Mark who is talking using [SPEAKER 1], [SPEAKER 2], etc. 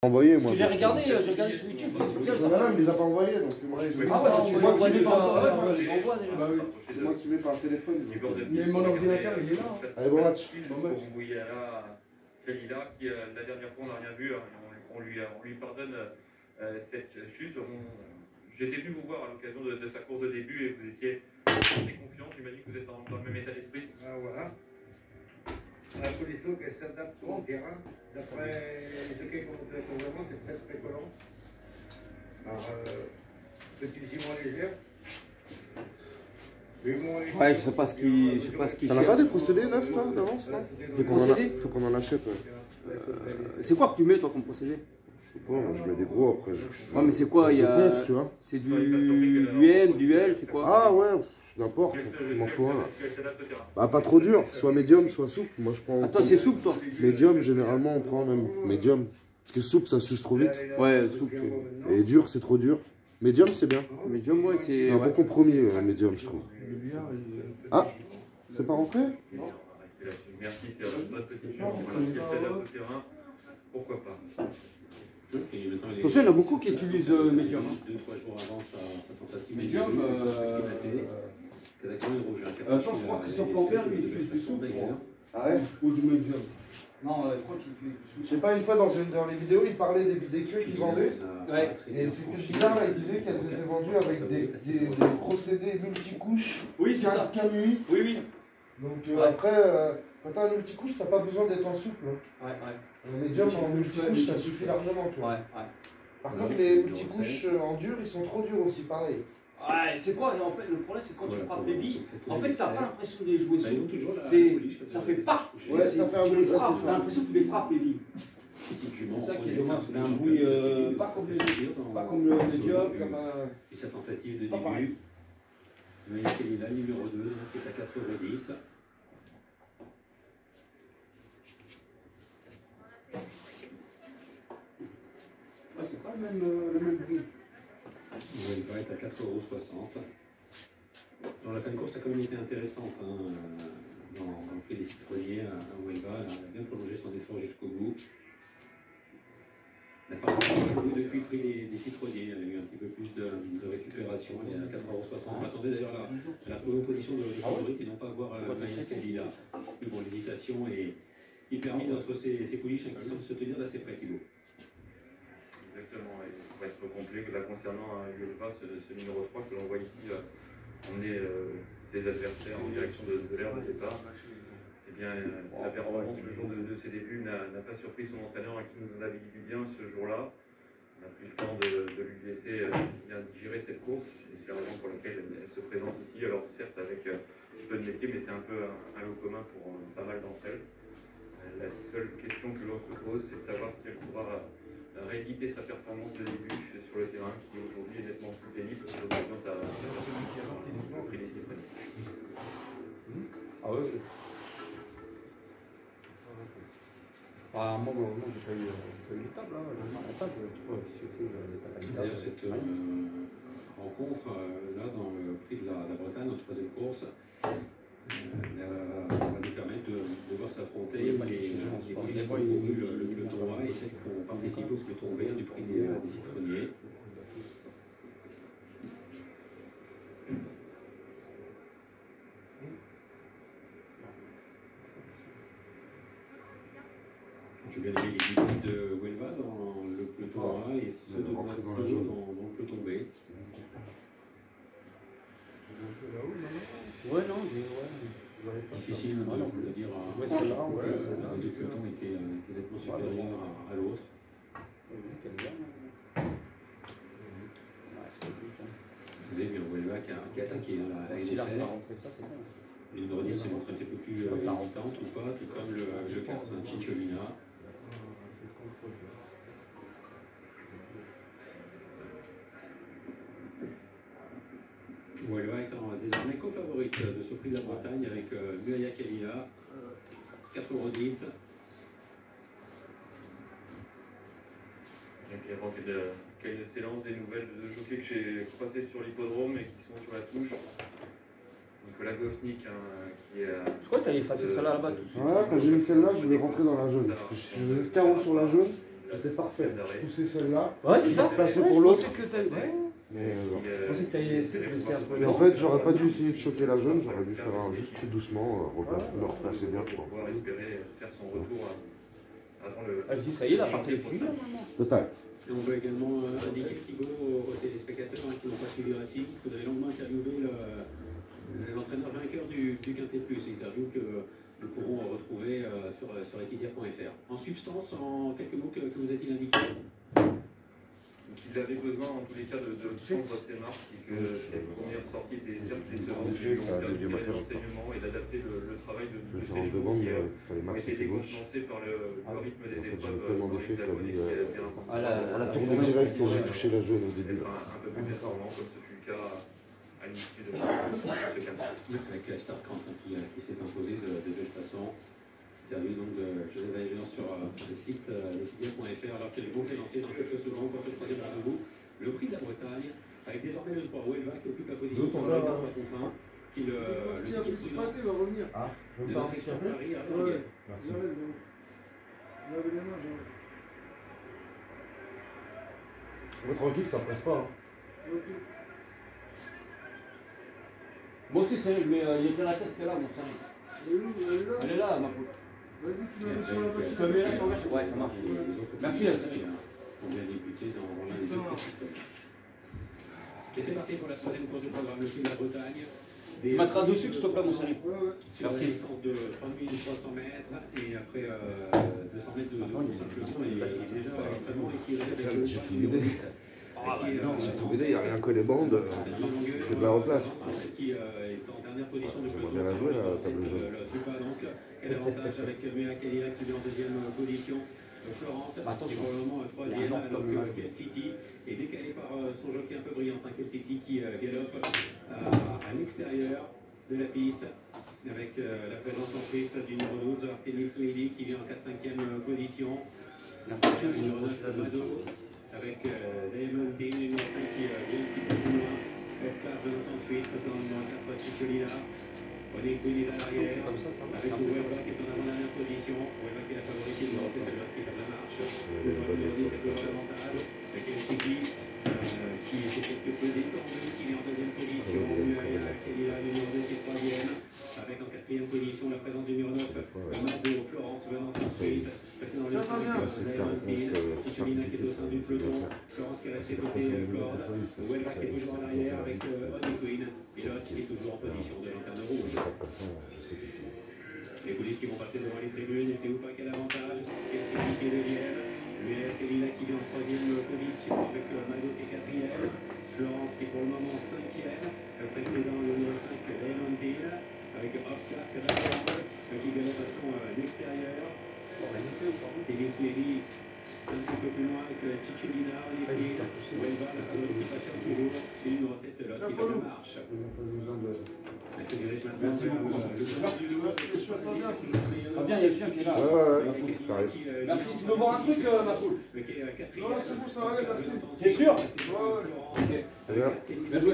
[SPEAKER 1] Envoyé, moi.
[SPEAKER 2] Parce que j'ai regardé sur YouTube, c'est spécial.
[SPEAKER 1] Ça va, il les a pas envoyés, donc moi je
[SPEAKER 2] Ah ouais, tu les envoies déjà. Je renvoie déjà.
[SPEAKER 1] Bah oui, c'est moi qui mets par le téléphone.
[SPEAKER 3] Mais mon ordinateur, il est là.
[SPEAKER 1] Allez, bon match.
[SPEAKER 3] Bon match. Vous voyez là, Kalila, qui la dernière fois on n'a rien vu, on lui pardonne cette chute. J'étais venu vous voir à l'occasion de sa course de début et vous étiez assez confiant. J'imagine que vous êtes dans le même état d'esprit.
[SPEAKER 4] Ah voilà. La police qu'elle s'adapte au terrain. D'après les équipes qu'on fait vraiment, c'est très très collant. Alors, petit ciment légère.
[SPEAKER 2] Ouais, je sais pas ce qui.
[SPEAKER 1] T'en as pas des procédés neufs, toi, d'avance, non? Faut qu'on en achète, ouais.
[SPEAKER 2] C'est quoi que tu mets, toi, comme procédé?
[SPEAKER 1] Je sais pas, moi je mets des gros après.
[SPEAKER 2] Ouais, mais c'est quoi? Il y a.
[SPEAKER 1] Tu vois.
[SPEAKER 2] C'est du M, du L, c'est quoi?
[SPEAKER 1] Ah ouais, n'importe, je m'en fous un là. Bah pas trop dur, soit médium, soit souple. Moi je prends.
[SPEAKER 2] Ah, toi, c'est souple, toi?
[SPEAKER 1] Médium, généralement on prend même médium. Parce que souple ça suce trop vite.
[SPEAKER 2] Ouais, souple.
[SPEAKER 1] Et dur, c'est trop dur. Médium, c'est bien.
[SPEAKER 2] Médium, ouais, c'est.
[SPEAKER 1] C'est un bon compromis, médium, je trouve. Ah, c'est pas rentré?
[SPEAKER 3] Merci, c'est votre position. Voilà, si elle s'adapte au terrain, pourquoi pas.
[SPEAKER 2] Attention, il y en a beaucoup qui utilisent médium.
[SPEAKER 5] 2-3 jours avant sa tentative.
[SPEAKER 2] Médium. Attends, je crois que Christophe Lambert, lui, il utilise du souple.
[SPEAKER 1] Ah ouais?
[SPEAKER 2] Ou du médium. Non, je crois qu'il utilise du souple.
[SPEAKER 1] Je sais pas, une fois dans les vidéos, il parlait des queues qu'il vendait.
[SPEAKER 2] Ouais.
[SPEAKER 1] Et c'était bizarre, là, il disait qu'elles étaient vendues avec des procédés multicouches.
[SPEAKER 2] Oui, c'est ça.
[SPEAKER 1] Canui.
[SPEAKER 2] Oui, oui.
[SPEAKER 1] Donc après, quand t'as un multicouche, t'as pas besoin d'être en souple.
[SPEAKER 2] Ouais, ouais.
[SPEAKER 1] Un médium en multicouche, ça suffit largement, tu vois.
[SPEAKER 2] Ouais, ouais.
[SPEAKER 1] Par contre, les multicouches en dur, ils sont trop durs aussi, pareil.
[SPEAKER 2] Ouais, tu sais quoi, en fait, le problème c'est que quand tu frappes les billes, en fait, t'as pas l'impression de les jouer
[SPEAKER 5] Bah,
[SPEAKER 2] sous. Ça fait pas.
[SPEAKER 1] Ouais, ça fait un bruit,
[SPEAKER 2] T'as
[SPEAKER 1] c'est ça.
[SPEAKER 2] l'impression que tu les frappes les billes. C'est ça qui est dommage, c'est un bruit pas comme le médium, comme un.
[SPEAKER 5] Et sa tentative de
[SPEAKER 2] Pas pareil.
[SPEAKER 5] début. Maya Kalila, numéro 2, qui est à 4,10 €.
[SPEAKER 2] Ouais, c'est pas le même bruit.
[SPEAKER 5] Il va être à 4,60 €. Dans la fin de course, ça a quand même été intéressant. Dans le prix des citronniers à Huelva, elle a bien prolongé son effort jusqu'au bout. Elle n'a pas beaucoup depuis le prix des citronniers. Elle a eu un petit peu plus de récupération. Elle est à 4,60 €. On attendait d'ailleurs à la première position de favorite et non pas voir Maya Kalila. Mais bon, l'hésitation est permise entre ces pouliches qui semblent se tenir d'assez près, Thibaut.
[SPEAKER 3] Exactement, et pour être complet, là concernant Huelva, ce numéro 3 que l'on voit ici emmener ses adversaires en direction de l'air de départ, eh bien la performance le jour de ses débuts n'a pas surpris son entraîneur à qui nous en avait dit du bien ce jour-là. On a pris le temps de lui laisser bien digérer cette course, et c'est la raison pour laquelle elle se présente ici, alors certes avec peu de métier, mais c'est un peu un lot commun pour pas mal d'entre elles. La seule question que l'on se pose, c'est de savoir si elle pourra rééditer sa performance de début sur le terrain qui aujourd'hui est nettement plus pénible que l'occasion à prix des citronniers.
[SPEAKER 2] Ah ouais. Ah, moi j'ai pas eu les tables, hein. La table, tu vois, si je fais les tables à l'itable.
[SPEAKER 5] D'ailleurs, cette rencontre, là, dans le prix de la Bretagne, en troisième course, va nous permettre de voir s'affronter les prix qui ont couru le peloton A et celles qui ont participé au peloton B du prix des citronniers. Je vais aller les équipes de Huelva dans le peloton A et ceux de Marco dans le peloton B.
[SPEAKER 2] Ouais, non, ouais.
[SPEAKER 5] Difficile de dire
[SPEAKER 2] Ouais, c'est là,
[SPEAKER 5] un des pelotons était nettement supérieur à l'autre. Vous avez vu Huelva qui a attaqué la NSL. Le numéro 10 s'est montré un petit peu plus hésitante ou pas, tout comme le 4 Cicciolina. Huelva étant désormais co-favorite de ce prix de la Bretagne avec Maya Kalila, 4,10 €.
[SPEAKER 3] Et puis avant qu'elle s'élance des nouvelles de jockeys que j'ai croisés sur l'hippodrome et qui sont sur la touche. Nicolas Gosnik, qui est.
[SPEAKER 2] Je crois que tu as effacé celle-là là-bas tout de suite.
[SPEAKER 1] Ouais, quand j'ai mis celle-là, je vais rentrer dans la jaune. Je vais carreau sur la jaune. J'étais parfait. Je poussais celle-là.
[SPEAKER 6] Ouais, c'est ça.
[SPEAKER 1] Passer
[SPEAKER 6] Ouais,
[SPEAKER 1] pour
[SPEAKER 6] je
[SPEAKER 1] l'autre.
[SPEAKER 6] pensais que t'as- ouais.
[SPEAKER 1] Mais
[SPEAKER 6] Je pensais que t'allais laisser un peu.
[SPEAKER 1] mais en fait, j'aurais pas dû essayer de choquer la jaune, j'aurais dû faire un juste plus doucement, me replacer bien. Quoi.
[SPEAKER 3] Pouvoir espérer faire son retour avant le.
[SPEAKER 6] Ah, je dis, ça y est, la partie est finie, normalement.
[SPEAKER 1] Total.
[SPEAKER 5] Et on veut également indiquer, Thibaut, aux téléspectateurs qui n'ont pas suivi le Racing, que vous avez longuement interviewé l'entraîneur vainqueur du Quintet Plus, interview que nous pourrons retrouver sur equidia.fr. En substance, en quelques mots, que vous a-t-il indiqué?
[SPEAKER 3] Donc il avait besoin en tous les cas de prendre ses marques et que les premières sorties étaient certes décevantes, mais on a récupéré l'enseignement et d'adapter le travail de
[SPEAKER 1] Je vais
[SPEAKER 3] ces
[SPEAKER 1] faire en
[SPEAKER 3] chevaux
[SPEAKER 1] demande,
[SPEAKER 3] qui
[SPEAKER 1] il fallait
[SPEAKER 3] ont
[SPEAKER 1] maxer
[SPEAKER 3] été
[SPEAKER 1] pied gauche.
[SPEAKER 3] décontenancés par le rythme des
[SPEAKER 1] En fait,
[SPEAKER 3] épreuves.
[SPEAKER 1] j'ai tellement d'effets que lui,
[SPEAKER 6] Ah,
[SPEAKER 1] à la tournée directe quand j'ai touché la jaune au début.
[SPEAKER 3] D'être un peu plus performant, comme ce fut le cas à l'issue de ce quintet.
[SPEAKER 5] Avec Star Krantz qui s'est imposé de belle façon. Interview donc de Joseph Vaillant sur le site equidia.fr, alors que les bons s'est lancé dans quelques secondes pour le troisième rendez-vous. Le prix de la Bretagne, avec désormais le 3 Huelva qui occupe la position sur le 3 contre 1, qui le
[SPEAKER 4] municipalité va revenir.
[SPEAKER 6] Ah,
[SPEAKER 5] de la section Paris à
[SPEAKER 4] Ouais.
[SPEAKER 1] Merci.
[SPEAKER 4] Levez les mains, Jean.
[SPEAKER 1] Tranquille, ça presse pas.
[SPEAKER 6] Moi aussi, c'est mais il y a déjà la tête qui est là, mon sang. Elle est là, ma poule.
[SPEAKER 4] Vas-y, tu la mets sur la machine.
[SPEAKER 6] Je te mets là sur la machine. Ouais, ça marche. Merci, la série.
[SPEAKER 5] On vient débuter dans l'un des deux petits. Et c'est parti pour la troisième course du programme, le prix de la Bretagne.
[SPEAKER 6] Tu mettras dessus, s'il te plaît, mon série.
[SPEAKER 5] Sur une distance de 3300 mètres et après 200 mètres de course simplement. Et il est déjà extrêmement étiré avec le
[SPEAKER 1] J'ai tout vidé.
[SPEAKER 5] Ah,
[SPEAKER 1] J'ai tout vidé, il n'y a rien que les bandes. C'est de la replace.
[SPEAKER 5] Qui est en dernière position de
[SPEAKER 1] On va bien la jouer, la table jaune.
[SPEAKER 5] donc, quel avantage avec Mea Kalira qui est en deuxième position. Florence, qui est pour le moment troisième, alors que Kel City est décalé par son jockey un peu brillant, Kel City qui galope à l'extérieur de la piste, avec la présence en piste du numéro 12, Tennis Lady, qui vient en 4-5e position. Le numéro 9, Mado, avec Diamond Dean, le numéro 5 qui vient un petit peu plus loin. F-Class de ensuite, précédent numéro 4, Cicciolina. René Queen est à l'arrière, avec le Huelva qui est en avant-dernière position. Huelva qui est la favorite, le numéro 7, qui fait la marche. Le numéro 10 est toujours l'avantage, avec El Chiqui, qui était quelque peu détendu, qui est en deuxième position. Kelly, le numéro 2 qui est troisième, avec en quatrième position la présence du numéro 9, Mado, Florence venant ensuite. Précédent le 5, Diamond Dean, Cicciolina qui est au sein du peloton. Florence qui est restée côté corde. Huelva qui est toujours en arrière avec René Queen. Pilote qui est toujours en position de lanterne rouge. Les coulisses qui vont passer devant les tribunes, et c'est Oupa qui a l'avantage. Kel City qui est deuxième. L'US Elina qui vient en troisième position avec Mado qui est quatrième. Florence qui est pour le moment cinquième. Le précédent, le numéro 5, Diamond Dean, avec Off-Class qui galope à son extérieur. Tennis Lady un petit peu plus loin avec Cicciolina, Olivier, Huelva, la favorite qui patiente toujours, et le numéro 7, qui fait la marche.
[SPEAKER 6] Ah bien, il y a le chien qui est là.
[SPEAKER 1] Ouais, ça arrive.
[SPEAKER 6] Merci, tu veux voir un truc, ma poule?
[SPEAKER 4] Non, c'est bon, ça va aller, merci.
[SPEAKER 6] C'est sûr?
[SPEAKER 4] Ouais.
[SPEAKER 1] Bien.
[SPEAKER 6] Bien joué.